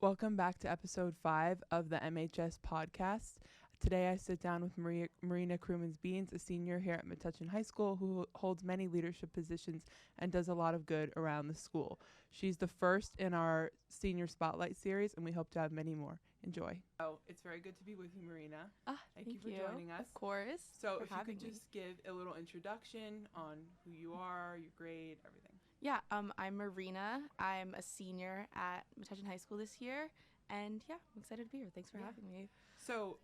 Welcome back to episode 5 of the MHS Pawdcast. Today I sit down with Marina Krumins-Beens, a senior here at Metuchen High School who holds many leadership positions and does a lot of good around the school. She's the first in our senior spotlight series, and we hope to have many more. Enjoy. Oh, it's very good to be with you, Marina. Thank you for joining us. Of course. So if you could just give a little introduction on who you are, your grade, everything. Yeah, I'm Marina. I'm a senior at Metuchen High School this year, and yeah, I'm excited to be here. Thanks for having me. So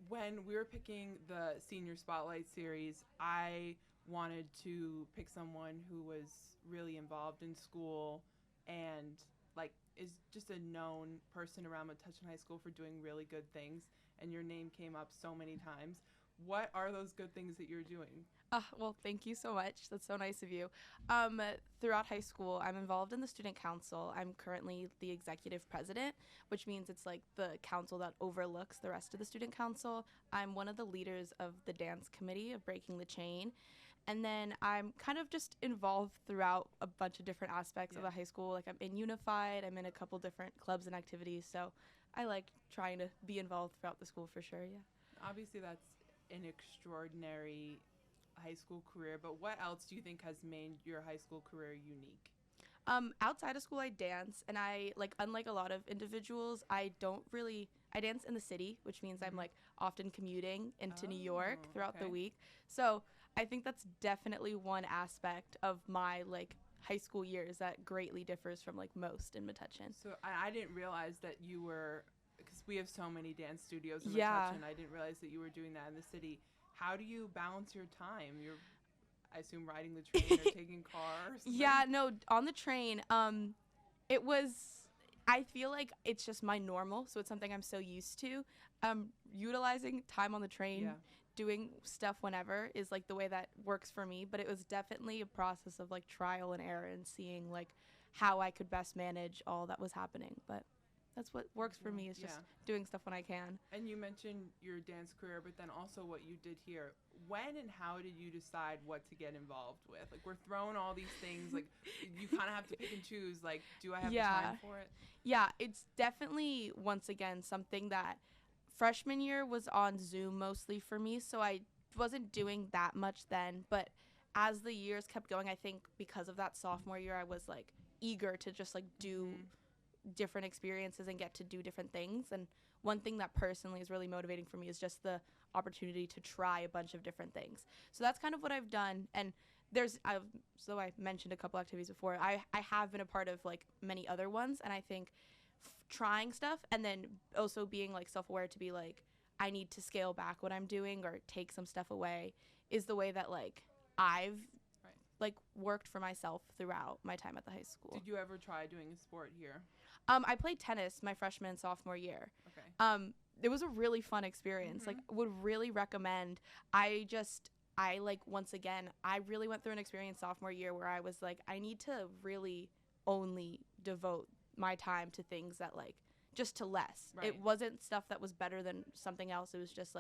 when we were picking the senior spotlight series, I wanted to pick someone who was really involved in school and is just a known person around Metuchen High School for doing really good things, and your name came up so many times. What are those good things that you're doing? Well, thank you so much. That's so nice of you. Throughout high school, I'm involved in the student council. I'm currently the executive president, which means it's like the council that overlooks the rest of the student council. I'm one of the leaders of the dance committee of Breaking the Chain. And then I'm kind of just involved throughout a bunch of different aspects of the high school. Like I'm in Unified, I'm in a couple different clubs and activities. So I like trying to be involved throughout the school for sure, yeah. Obviously, that's an extraordinary high school career, but what else do you think has made your high school career unique? Outside of school, I dance, and unlike a lot of individuals, I dance in the city, which means I'm often commuting into New York throughout the week. So I think that's definitely one aspect of my high school years that greatly differs from most in Metuchen. So I didn't realize that you were, because we have so many dance studios in Metuchen, I didn't realize that you were doing that in the city. How do you balance your time? You're, I assume, riding the train or taking cars? Yeah, no, on the train, I feel like it's just my normal, so it's something I'm so used to. Utilizing time on the train, doing stuff whenever is the way that works for me, but it was definitely a process of trial and error and seeing how I could best manage all that was happening, but that's what works for me is just doing stuff when I can. And you mentioned your dance career, but then also what you did here. When and how did you decide what to get involved with? We're throwing all these things, you kind of have to pick and choose, do I have the time for it? Yeah, it's definitely, once again, something that freshman year was on Zoom mostly for me, so I wasn't doing that much then, but as the years kept going, I think because of that sophomore year, I was eager to just do different experiences and get to do different things. And one thing that personally is really motivating for me is just the opportunity to try a bunch of different things. So that's kind of what I've done. And so I mentioned a couple activities before. I have been a part of many other ones, and I think trying stuff and then also being self-aware to be I need to scale back what I'm doing or take some stuff away is the way that I've worked for myself throughout my time at the high school. Did you ever try doing a sport here? I played tennis my freshman and sophomore year. Okay. It was a really fun experience. Would really recommend. Once again, I really went through an experience sophomore year where I was I need to really only devote my time to things that just to less. Right. It wasn't stuff that was better than something else. It was just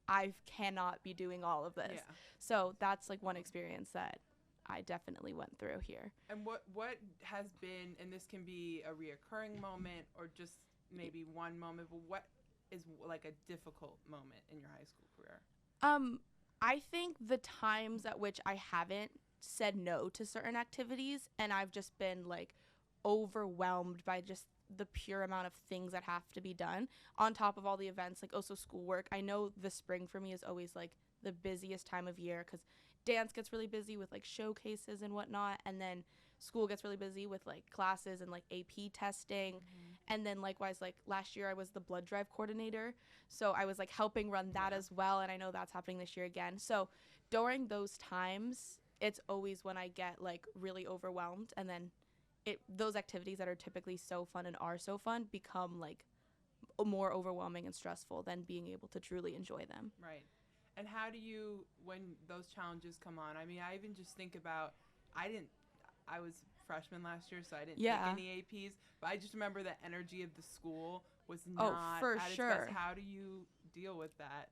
I cannot be doing all of this. Yeah. So that's one experience that I definitely went through here. And what has been, and this can be a reoccurring moment or just maybe one moment, but what is a difficult moment in your high school career? I think the times at which I haven't said no to certain activities and I've just been overwhelmed by just the pure amount of things that have to be done on top of all the events, also schoolwork. I know the spring for me is always the busiest time of year because dance gets really busy with showcases and whatnot, and then school gets really busy with classes and AP testing. And then likewise last year I was the blood drive coordinator, so I was helping run that as well, and I know that's happening this year again. So during those times it's always when I get really overwhelmed, and then those activities that are typically so fun and are so fun become more overwhelming and stressful than being able to truly enjoy them. Right. And how do you, when those challenges come on, I mean, I even just think about, I was freshman last year, so I didn't take any APs, but I just remember the energy of the school was not for at its sure. best. How do you deal with that?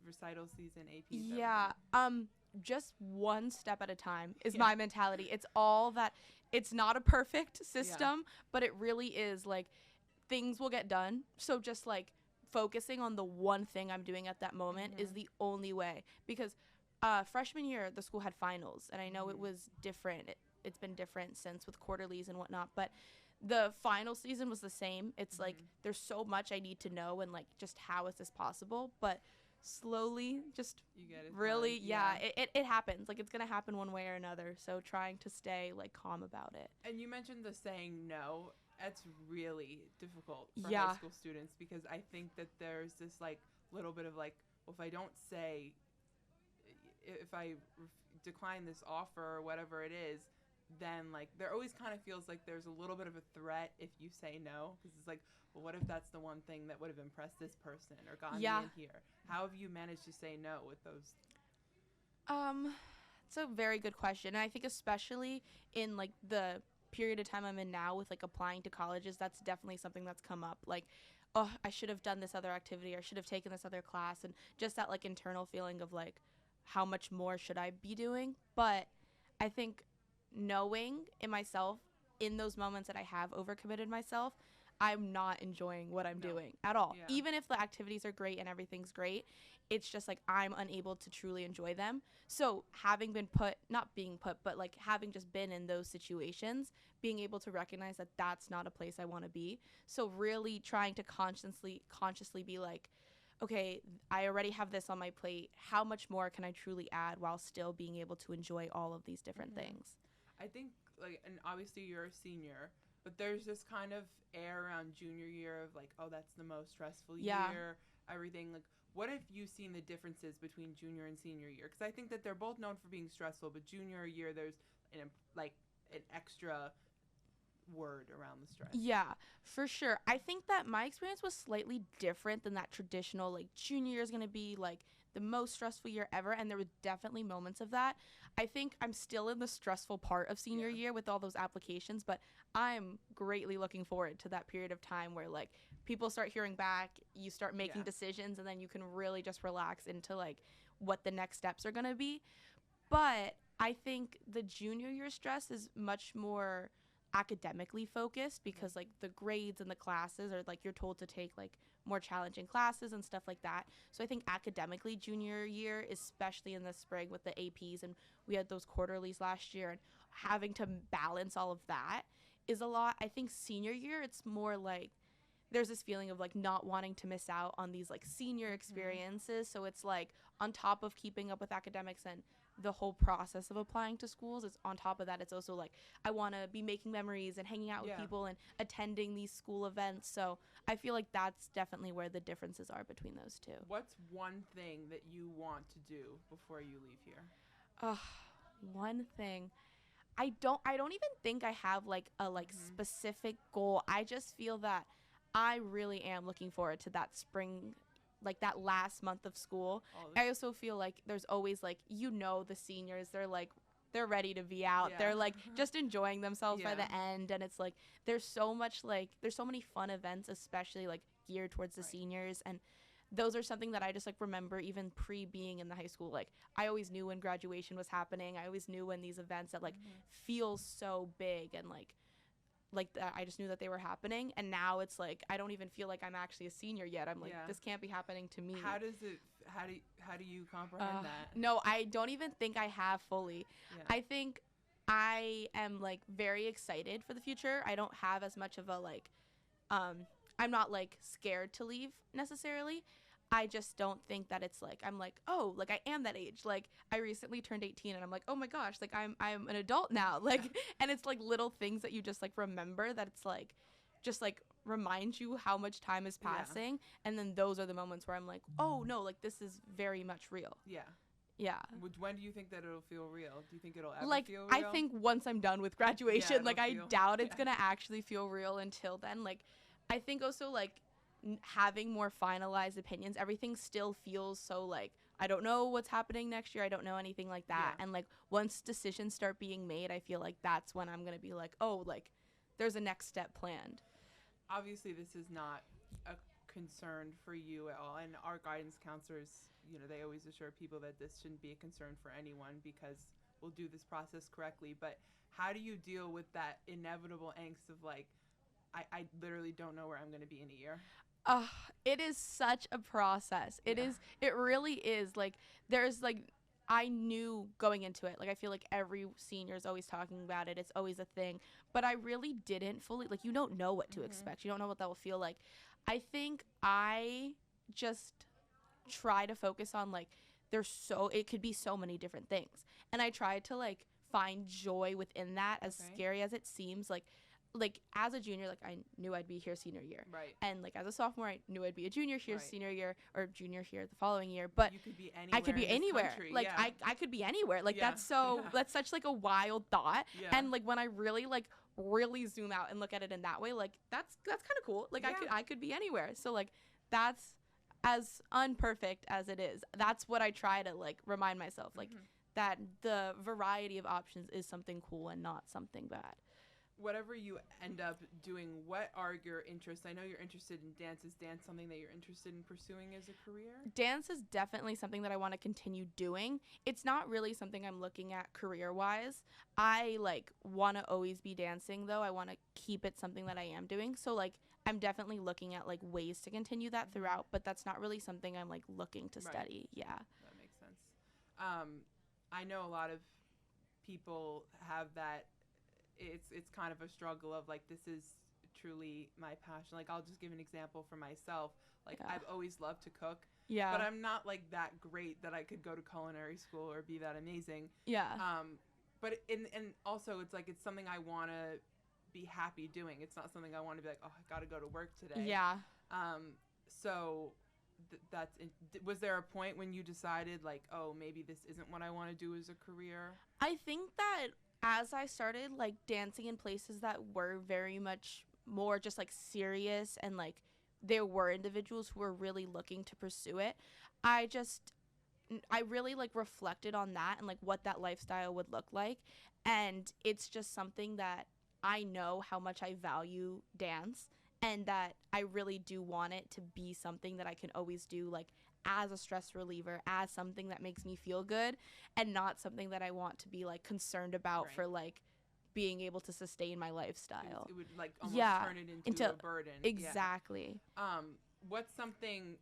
Recital season, APs, Yeah, just one step at a time is my mentality. It's all that, it's not a perfect system, but it really is things will get done. So just like focusing on the one thing I'm doing at that moment is the only way, because freshman year the school had finals, and I know it was different. It's been different since with quarterlies and whatnot, but the final season was the same. It's like there's so much I need to know, and like just how is this possible, but slowly just You get it really done. it happens. Like it's gonna happen one way or another, so trying to stay like calm about it. And you mentioned the saying no. That's really difficult for Yeah. high school students, because I think that there's this like little bit of like, well, if I don't say, if I decline this offer or whatever it is, then like there always kind of feels like there's a little bit of a threat if you say no, because it's like, well, what if that's the one thing that would have impressed this person or gotten me in here? How have you managed to say no with those? It's a very good question, and I think especially in like the period of time I'm in now with like applying to colleges, that's definitely something that's come up. Like, oh, I should have done this other activity, or I should have taken this other class, and just that like internal feeling of like, how much more should I be doing? But I think knowing in myself in those moments that I have overcommitted myself, I'm not enjoying what I'm doing at all. Yeah. Even if the activities are great and everything's great, it's just like I'm unable to truly enjoy them. So having been not being put, but like having just been in those situations, being able to recognize that that's not a place I want to be. So really trying to consciously be like, okay, I already have this on my plate. How much more can I truly add while still being able to enjoy all of these different things? I think, like, and obviously you're a senior, but there's this kind of air around junior year of like, oh, that's the most stressful year, everything. Like, what have you seen the differences between junior and senior year? Because I think that they're both known for being stressful, but junior year there's an extra word around the stress. Yeah, for sure. I think that my experience was slightly different than that traditional, like, junior year is going to be, like, the most stressful year ever, and there were definitely moments of that. I think I'm still in the stressful part of senior year with all those applications, but I'm greatly looking forward to that period of time where, like, people start hearing back, you start making decisions, and then you can really just relax into, like, what the next steps are going to be. But I think the junior year stress is much more academically focused, because like the grades and the classes are like you're told to take like more challenging classes and stuff like that. So I think academically junior year, especially in the spring with the APs, and we had those quarterlies last year, and having to balance all of that is a lot. I think senior year, it's more like there's this feeling of like not wanting to miss out on these like senior experiences. So it's like on top of keeping up with academics and the whole process of applying to schools, is on top of that, it's also like I want to be making memories and hanging out with people and attending these school events. So I feel like that's definitely where the differences are between those two. What's one thing that you want to do before you leave here? One thing. I don't even think I have like a specific goal. I just feel that I really am looking forward to that spring, like that last month of school. I also feel like there's always like, the seniors, they're ready to be out. They're like just enjoying themselves by the end, and it's like there's so many fun events, especially like geared towards the seniors, and those are something that I just like remember even being in the high school. Like I always knew when graduation was happening. I always knew when these events that like feel so big and like I just knew that they were happening, and now it's like I don't even feel like I'm actually a senior yet. I'm like, this can't be happening to me. How do you comprehend that? No, I don't even think I have fully. I think I am like very excited for the future. I don't have as much of a like I'm not like scared to leave necessarily. I just don't think that it's like I'm like, oh, like I am that age. Like I recently turned 18, and I'm like, oh my gosh, like I'm an adult now. Like and it's like little things that you just like remember, that it's like just like reminds you how much time is passing, and then those are the moments where I'm like, oh no, like this is very much real. Yeah. When do you think that it'll feel real? Do you think it'll ever like feel real? I think once I'm done with graduation, like I doubt it's gonna actually feel real until then. Like I think also like having more finalized opinions, everything still feels so like I don't know what's happening next year. I don't know anything like that. And like once decisions start being made, I feel like that's when I'm gonna be like, oh, like there's a next step planned. Obviously this is not a concern for you at all, and our guidance counselors, they always assure people that this shouldn't be a concern for anyone because we'll do this process correctly. But how do you deal with that inevitable angst of like, I literally don't know where I'm going to be in a year. It is such a process. It really is. Like, there's like, I knew going into it, like, I feel like every senior is always talking about it. It's always a thing. But I really didn't fully, like, you don't know what to expect. You don't know what that will feel like. I think I just try to focus on, like, it could be so many different things. And I tried to, like, find joy within that, as scary as it seems. Like as a junior, like, I knew I'd be here senior year. Right. And like as a sophomore, I knew I'd be a junior here senior year, or junior here the following year. But you could be anywhere. I could be anywhere. Like, I could be anywhere. Like, that's such like a wild thought. Yeah. And like when I really zoom out and look at it in that way, like that's kind of cool. Like, I could be anywhere. So like that's, as unperfect as it is, that's what I try to like remind myself, like that the variety of options is something cool and not something bad. Whatever you end up doing, what are your interests? I know you're interested in dance. Is dance something that you're interested in pursuing as a career? Dance is definitely something that I want to continue doing. It's not really something I'm looking at career-wise. I like want to always be dancing, though. I want to keep it something that I am doing. So like I'm definitely looking at like ways to continue that throughout, but that's not really something I'm like looking to study. Yeah. That makes sense. I know a lot of people have that. It's kind of a struggle of like, this is truly my passion. Like, I'll just give an example for myself. Like, I've always loved to cook. Yeah. But I'm not like that great that I could go to culinary school or be that amazing. Yeah. But and also it's like, it's something I want to be happy doing. It's not something I want to be like, oh, I got to go to work today. Yeah. So was there a point when you decided like, oh, maybe this isn't what I want to do as a career? I think that as I started like dancing in places that were very much more just like serious, and like there were individuals who were really looking to pursue it, I really like reflected on that and like what that lifestyle would look like. And it's just something that I know how much I value dance, and that I really do want it to be something that I can always do, like as a stress reliever, as something that makes me feel good, and not something that I want to be like concerned about for like being able to sustain my lifestyle. It would like almost turn it into a burden. Exactly. Yeah. What's something,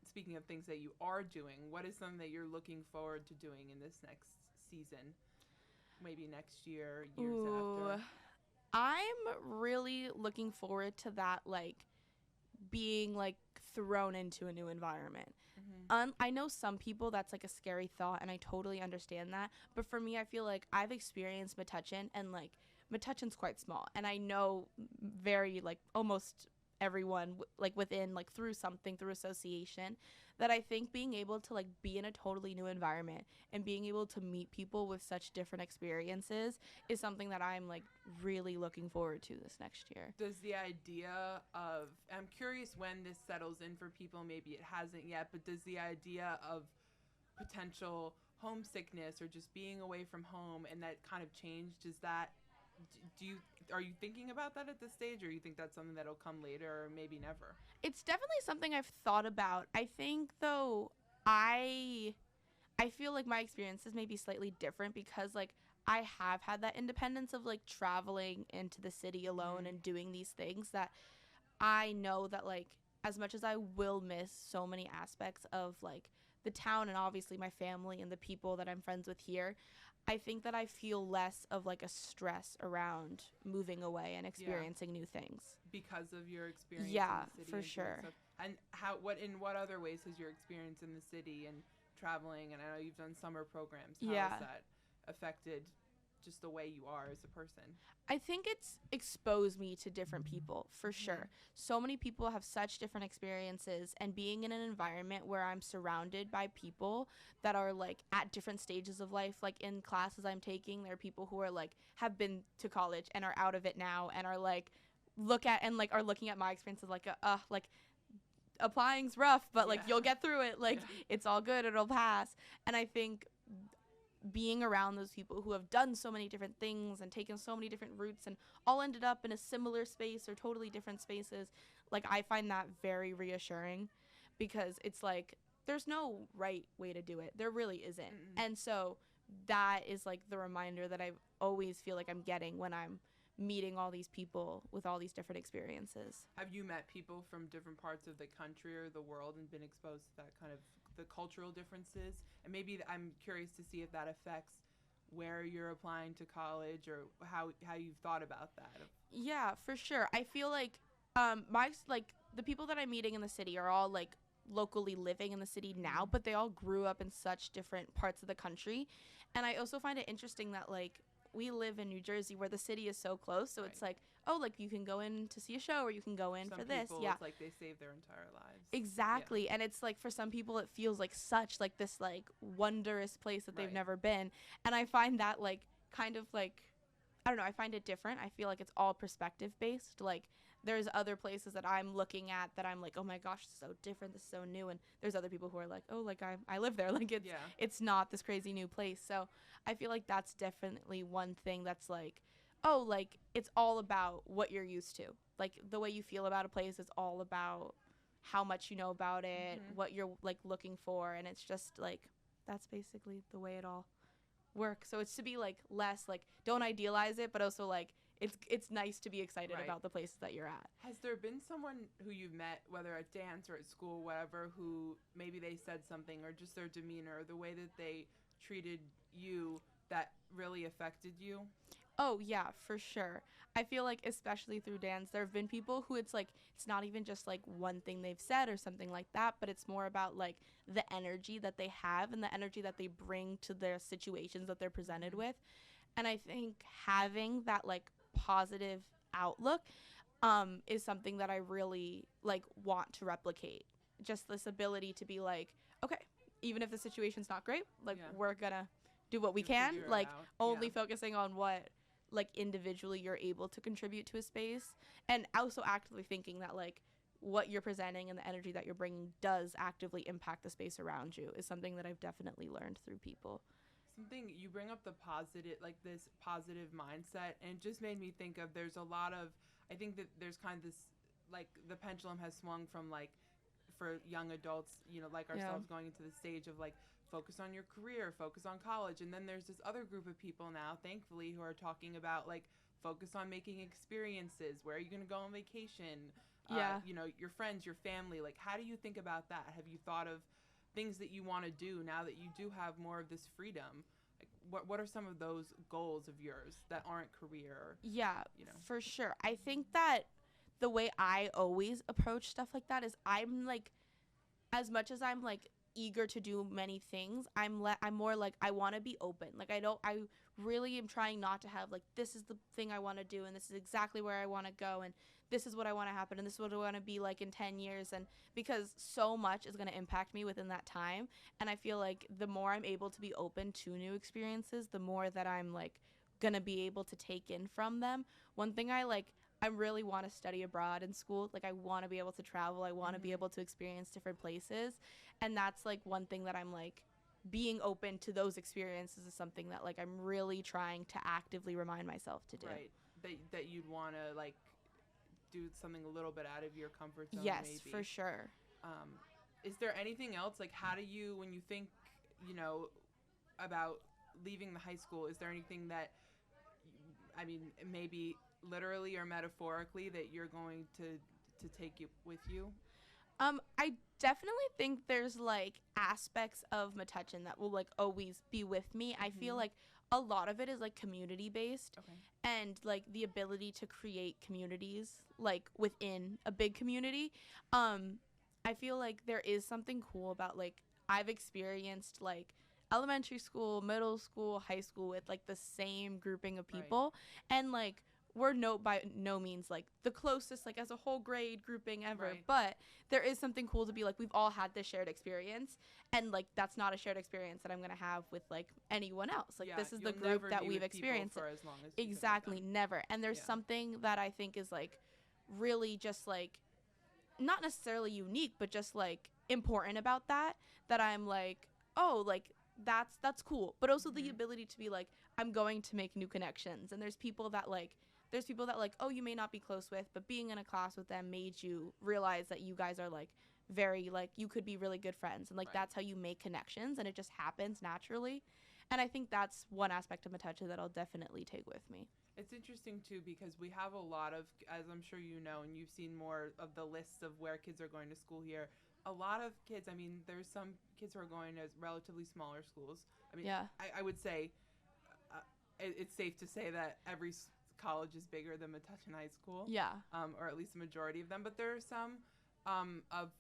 speaking of things that you are doing, what is something that you're looking forward to doing in this next season? Maybe next year, years after? I'm really looking forward to that, like being like thrown into a new environment. I know some people that's like a scary thought, and I totally understand that, but for me, I feel like I've experienced Metuchen, and like Metuchen's quite small, and I know very like almost everyone like within like through association, that I think being able to like be in a totally new environment and being able to meet people with such different experiences is something that I'm like really looking forward to this next year. Does the idea of, I'm curious when this settles in for people, maybe it hasn't yet, but does the idea of potential homesickness or just being away from home and that kind of change, does that, are you thinking about that at this stage, or you think that's something that'll come later, or maybe never? It's definitely something I've thought about. I think though I feel like my experiences may be slightly different because like I have had that independence of like traveling into the city alone and doing these things, that I know that like as much as I will miss so many aspects of like the town and obviously my family and the people that I'm friends with here, I think that I feel less of like a stress around moving away and experiencing new things. Because of your experience in the city? For sure. And what other ways has your experience in the city and traveling, and I know you've done summer programs, how has that affected just the way you are as a person? I think it's exposed me to different people, for sure. So many people have such different experiences, and being in an environment where I'm surrounded by people that are like at different stages of life, like in classes I'm taking, there are people who are like have been to college and are out of it now and are like are looking at my experiences like like applying's rough, but like you'll get through it, like it's all good, it'll pass. And I think being around those people who have done so many different things and taken so many different routes and all ended up in a similar space or totally different spaces, like I find that very reassuring, because it's like there's no right way to do it. There really isn't. And so that is like the reminder that I always feel like I'm getting when I'm meeting all these people with all these different experiences. Have you met people from different parts of the country or the world and been exposed to that kind of the cultural differences? And maybe I'm curious to see if that affects where you're applying to college or how you've thought about that. Yeah, for sure. I feel like the people that I'm meeting in the city are all like locally living in the city now, but they all grew up in such different parts of the country. And I also find it interesting that like we live in New Jersey where the city is so close, so it's like, oh, like you can go in to see a show or you can go in some for this. People, yeah, it's like they save their entire lives. Exactly. And it's like for some people it feels like such like this like wondrous place that they've never been. And I find that like kind of like, I don't know, I find it different. I feel like it's all perspective based. Like there's other places that I'm looking at that I'm like, oh my gosh, this is so different, this is so new. And there's other people who are like, oh, like I live there. Like it's not this crazy new place. So I feel like that's definitely one thing that's like, oh, like it's all about what you're used to. Like the way you feel about a place is all about how much you know about it, what you're like looking for. And it's just like, that's basically the way it all works. So it's to be like less like, don't idealize it, but also like, it's nice to be excited about the places that you're at. Has there been someone who you've met, whether at dance or at school, whatever, who maybe they said something or just their demeanor or the way that they treated you that really affected you? Oh, yeah, for sure. I feel like especially through dance, there have been people who it's like, it's not even just like one thing they've said or something like that, but it's more about like the energy that they have and the energy that they bring to their situations that they're presented with. And I think having that like positive outlook is something that I really like want to replicate. Just this ability to be like, okay, even if the situation's not great, like we're gonna do what we can, like only focusing on what like individually you're able to contribute to a space, and also actively thinking that like what you're presenting and the energy that you're bringing does actively impact the space around you is something that I've definitely learned through people. Something you bring up, the positive, like this positive mindset, and it just made me think of, there's a lot of, I think that there's kind of this, like the pendulum has swung from like, for young adults, you know, like ourselves, going into the stage of like, focus on your career, focus on college. And then there's this other group of people now, thankfully, who are talking about like, focus on making experiences. Where are you going to go on vacation? You know, your friends, your family. Like, how do you think about that? Have you thought of things that you want to do now that you do have more of this freedom? Like, what are some of those goals of yours that aren't career? Yeah, you know? For sure. I think that the way I always approach stuff like that is I'm like, as much as I'm like eager to do many things, I'm more like I want to be open. Like I really am trying not to have like, this is the thing I want to do and this is exactly where I want to go and this is what I want to happen and this is what I want to be like in 10 years, and because so much is going to impact me within that time. And I feel like the more I'm able to be open to new experiences, the more that I'm like going to be able to take in from them. One thing I really want to study abroad in school. Like I want to be able to travel. I want to be able to experience different places. And that's like one thing that I'm like, being open to those experiences is something that like I'm really trying to actively remind myself to do. Right. That you'd want to like do something a little bit out of your comfort zone. Yes, maybe. for sure. Is there anything else? Like, how do you, when you think, you know, about leaving the high school, is there anything that, I mean, maybe literally or metaphorically, that you're going to take you with you? I definitely think there's like aspects of Metuchen that will like always be with me. I feel like a lot of it is like community based, and like the ability to create communities like within a big community. I feel like there is something cool about like I've experienced like elementary school, middle school, high school with like the same grouping of people, and like we're by no means like the closest like as a whole grade grouping ever, but there is something cool to be like, we've all had this shared experience, and like that's not a shared experience that I'm gonna have with like anyone else. Like this is the group that we've experienced for as long as exactly, never. And there's something that I think is like really just like not necessarily unique, but just like important about that I'm like, oh, like that's cool. But also the ability to be like, I'm going to make new connections, and there's people that like, oh, you may not be close with, but being in a class with them made you realize that you guys are like very like, you could be really good friends, and like that's how you make connections, and it just happens naturally. And I think that's one aspect of Metuchen that I'll definitely take with me. It's interesting too because we have a lot of, as I'm sure you know, and you've seen more of the lists of where kids are going to school here. A lot of kids, I mean, there's some kids who are going to relatively smaller schools. I mean, Yeah. I would say it's safe to say that every college is bigger than Metuchen High School. Yeah. Or at least a majority of them. But there are some of,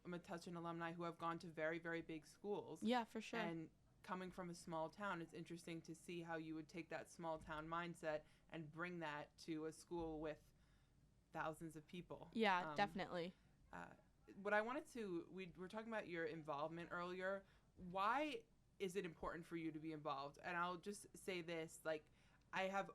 Metuchen alumni who have gone to very, very big schools. Yeah, for sure. And coming from a small town, it's interesting to see how you would take that small town mindset and bring that to a school with thousands of people. Yeah, definitely. What I wanted to, we were talking about your involvement earlier. Why is it important for you to be involved? And I'll just say this, like, I have,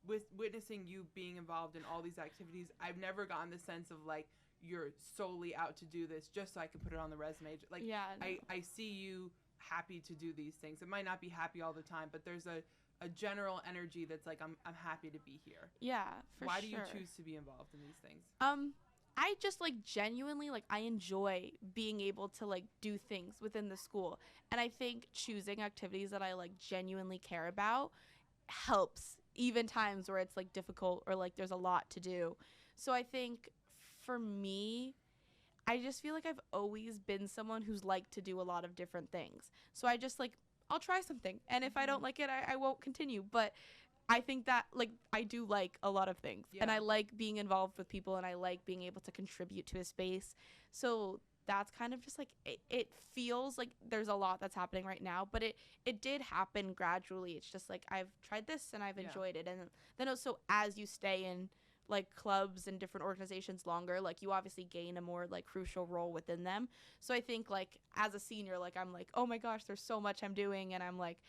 with witnessing you being involved in all these activities, I've never gotten the sense of, like, you're solely out to do this just so I can put it on the resume. Like, Yeah, no. I see you happy to do these things. It might not be happy all the time, but there's a general energy that's like, I'm happy to be here. Yeah, for Why sure. do you choose to be involved in these things? I just like genuinely like I enjoy being able to like do things within the school. And I think choosing activities that I like genuinely care about helps even times where it's like difficult or like there's a lot to do. So I think for me, I just feel like I've always been someone who's liked to do a lot of different things. So I just like, I'll try something. And if I don't like it, I won't continue. But I think that like I do like a lot of things. Yeah. And I like being involved with people and I like being able to contribute to a space. So that's kind of just like, it feels like there's a lot that's happening right now. But it did happen gradually. It's just like I've tried this and I've enjoyed it. And then also as you stay in like clubs and different organizations longer, like you obviously gain a more like crucial role within them. So I think like as a senior, like I'm like, oh my gosh, there's so much I'm doing, and I'm like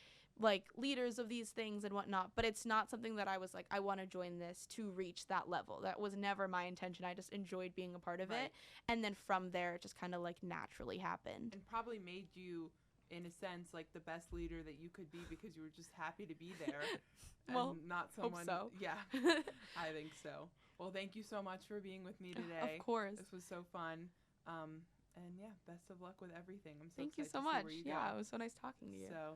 leaders of these things and whatnot. But it's not something that I was like, I want to join this to reach that level. That was never my intention. I just enjoyed being a part of it, and then from there it just kind of like naturally happened. And probably made you, in a sense, like the best leader that you could be because you were just happy to be there. Well, and not someone. hope so. Yeah, I think so. Well, thank you so much for being with me today. Of course. This was so fun. And yeah, best of luck with everything. I'm so Thank you excited so to see much. where you Yeah, go. it was so nice talking to you. So